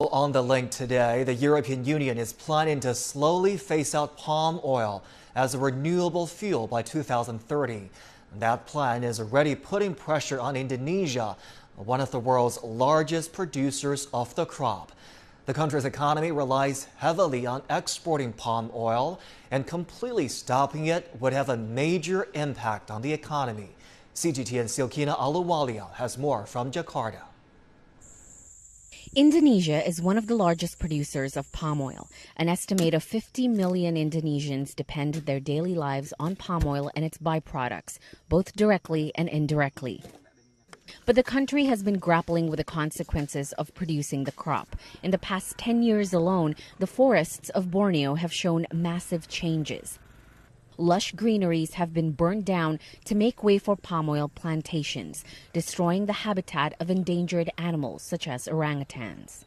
On the link today, the European Union is planning to slowly phase out palm oil as a renewable fuel by 2030. That plan is already putting pressure on Indonesia, one of the world's largest producers of the crop. The country's economy relies heavily on exporting palm oil, and completely stopping it would have a major impact on the economy. CGTN's Silkina Aluwalia has more from Jakarta. Indonesia is one of the largest producers of palm oil. An estimate of 50 million Indonesians depend their daily lives on palm oil and its byproducts, both directly and indirectly. But the country has been grappling with the consequences of producing the crop. In the past 10 years alone, the forests of Borneo have shown massive changes. Lush greeneries have been burned down to make way for palm oil plantations, destroying the habitat of endangered animals such as orangutans.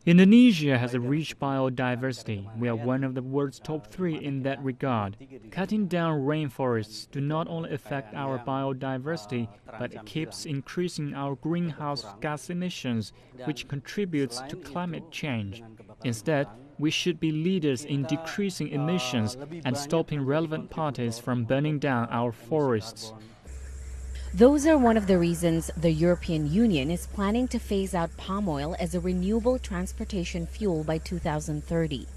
Indonesia has a rich biodiversity. We are one of the world's top 3 in that regard. Cutting down rainforests do not only affect our biodiversity, but it keeps increasing our greenhouse gas emissions, which contributes to climate change. Instead, we should be leaders in decreasing emissions and stopping relevant parties from burning down our forests. Those are one of the reasons the European Union is planning to phase out palm oil as a renewable transportation fuel by 2030.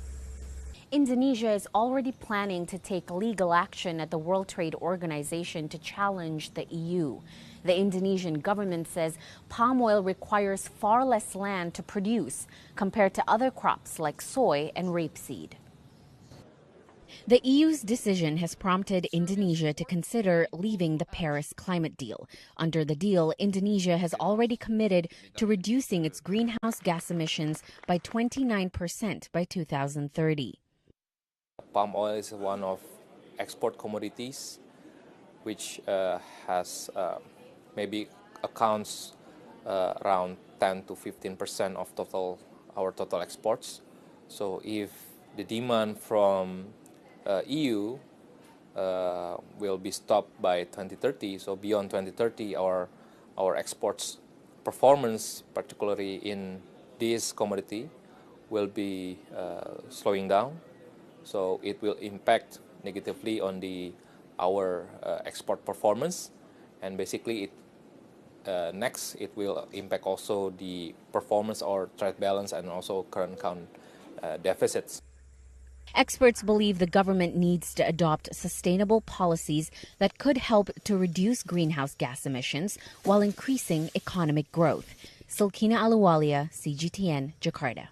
Indonesia is already planning to take legal action at the World Trade Organization to challenge the EU. The Indonesian government says palm oil requires far less land to produce compared to other crops like soy and rapeseed. The EU's decision has prompted Indonesia to consider leaving the Paris climate deal. Under the deal, Indonesia has already committed to reducing its greenhouse gas emissions by 29% by 2030. Palm oil is one of export commodities which has maybe accounts around 10 to 15% of our total exports. So if the demand from EU will be stopped by 2030, so beyond 2030 our exports performance, particularly in this commodity, will be slowing down. So it will impact negatively on our export performance, and basically next it will impact also the performance or trade balance and also current account deficits. Experts believe the government needs to adopt sustainable policies that could help to reduce greenhouse gas emissions while increasing economic growth. Silkina Aluwalia, CGTN, Jakarta.